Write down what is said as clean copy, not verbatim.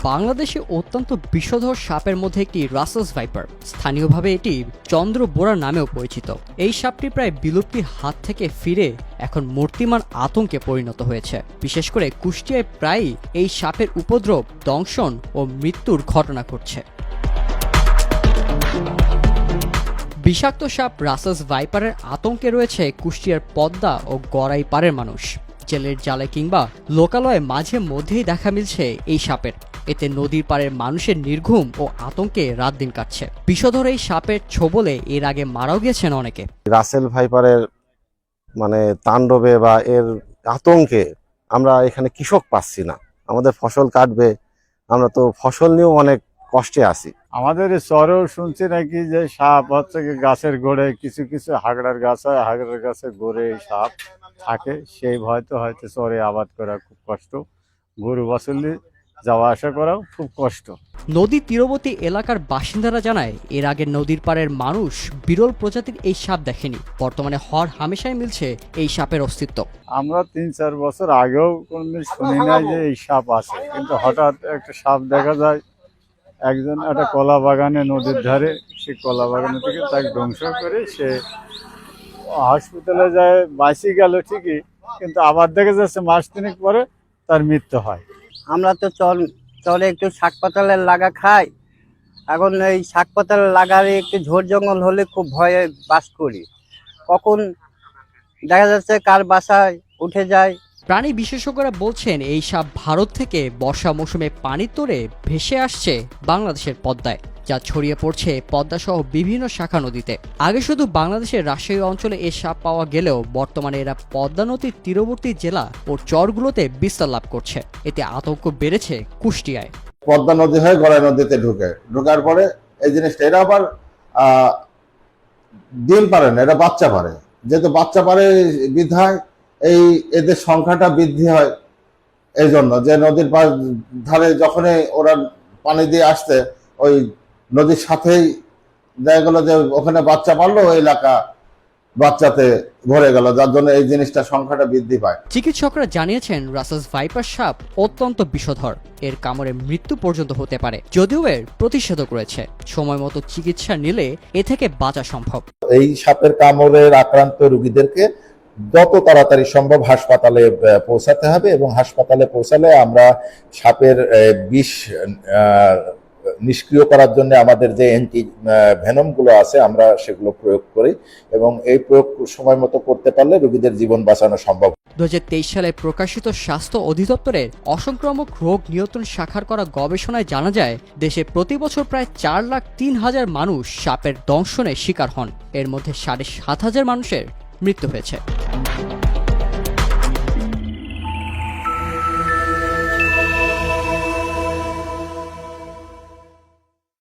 বাংলাদেশে অত্যন্ত বিষধর সাপের মধ্যে একটি রাসেলস ভাইপার, স্থানীয়ভাবে এটি চন্দ্রবোরা নামেও পরিচিত। এই সাপটি প্রায় বিলুপ্তির হাত থেকে ফিরে এখন মূর্তিমান আতঙ্কে পরিণত হয়েছে। বিশেষ করে কুষ্টিয়ায় প্রায়ই এই সাপের উপদ্রব, দংশন ও মৃত্যুর ঘটনা ঘটছে। বিষাক্ত সাপ রাসেলস ভাইপারের আতঙ্কে রয়েছে কুষ্টিয়ার পদ্মা ও গড়াই পাড়ের মানুষ। জেলের জালে কিংবা লোকালয়ে মাঝে মধ্যেই দেখা মিলছে এই সাপের। এতে নদীর পাড়ের মানুষের নির্ঘুম ও আতঙ্কে রাত দিন কাটছে। বিষধর এই সাপের ছোবলে এর আগে মারাও গেছেন অনেকে। রাসেল ভাইপারের তাণ্ডবে বা এর আতঙ্কে আমরা এখানে কৃষক পাচ্ছি না। আমাদের ফসল কাটবে, আমরা তো ফসল নিয়েও অনেক কষ্টে আছি। আমাদের চরেও শুনছি নাকি যে সাপ হচ্ছে গাছের গোড়ে, কিছু কিছু হাগড়ার গাছ হয়, হাগড়ার গাছের গোড়ে সাপ থাকে। সেই ভয়তে হয়তো চরে আবাদ করা খুব কষ্ট, গরু বাছুর যাওয়া আসা করাও খুব কষ্ট। নদী তীরবর্তী এলাকার বাসিন্দারা জানায়, এর আগে নদীর পাড়ের মানুষ বিরল প্রজাতির এই সাপ দেখেনি। বর্তমানে হর হামেশাই মিলছে এই সাপের অস্তিত্ব। আমরা 3-4 বছর আগেও কোনদিন শুনি নাই যে এই সাপ আছে, কিন্তু হঠাৎ একটা সাপ দেখা যায় একজন একটা কলা বাগানে, নদীর ধারে, সে কলা বাগানে থেকে তাকে ধ্বংস করে সে হসপিটালে যায়, বাঁচি গেল ঠিকই, কিন্তু আবার দেখা যাচ্ছে মাস 3 পরে তার মৃত্যু হয়। আমরা তো চলে একটু শাক পাতালের লাগা খাই। এখন এই শাক পাতালের লাগারে একটু ঝোড় জঙ্গল হলে খুব ভয়ে বাস করি। কখন দেখা যাচ্ছে কার বাসায় উঠে যায়। প্রাণী বিশেষজ্ঞরা বলছেন, এই সাপ ভারত থেকে বর্ষা মৌসুমে পানির তোড়ে ভেসে আসছে বাংলাদেশের পদ্মায়, যা ছড়িয়ে পড়ছে পদ্মা সহ বিভিন্ন শাখা নদীতে। আগে শুধু বাংলাদেশের রাজশাহী অঞ্চলে এই সাপ পাওয়া গেলেও বর্তমানে এরা পদ্মা নদীর তীরবর্তী জেলা ও চরগুলোতে বিস্তার লাভ করছে। এতে আতঙ্ক বেড়েছে কুষ্টিয়ায়। পদ্মা নদী হয়ে গড়াই নদীতে ঢোকার পরে এই জিনিসটা এরা আবার ডিম পারে না, এরা বাচ্চা পারে। যেহেতু বাচ্চা পারে বিধায় এদের সংখ্যাটা বৃদ্ধি হয়। এই জন্য যে নদীর ধারে যখনই ওরা পানি দিয়ে আসতে, ওই নদীর সাথেই দেখা গেল যে ওখানে বাচ্চা পারলো, ওই এলাকা বাচ্চাতে ভরে গেল, যার জন্য এই জিনিসটা সংখ্যাটা বৃদ্ধি পায়। চিকিৎসকরা জানিয়েছেন, রাসেলস ভাইপার সাপ অত্যন্ত বিষধর। এর কামড়ে মৃত্যু পর্যন্ত হতে পারে, যদিও এর প্রতিষেধক রয়েছে। সময় মতো চিকিৎসা নিলে এ থেকে বাঁচা সম্ভব। এই সাপের কামড়ের আক্রান্ত রোগীদেরকে যত তাড়াতাড়ি সম্ভব হাসপাতালে পৌঁছাতে হবে, এবং হাসপাতালে পৌঁছালে আমরা সাপের বিষ নিষ্ক্রিয় করার জন্য আমাদের যে অ্যান্টি ভেনমগুলো আছে আমরা সেগুলো প্রয়োগ করি, এবং এই প্রয়োগ সময় মতো করতে পারলে রোগীদের জীবন বাঁচানো সম্ভব। 2023 সালে প্রকাশিত স্বাস্থ্য অধিদপ্তরের অসংক্রামক রোগ নিয়ন্ত্রণ শাখার করা গবেষণায় জানা যায়, দেশে প্রতি বছর প্রায় 4,03,000 মানুষ সাপের দংশনে শিকার হন। এর মধ্যে 7,500 মানুষের মৃত্যু হয়েছে।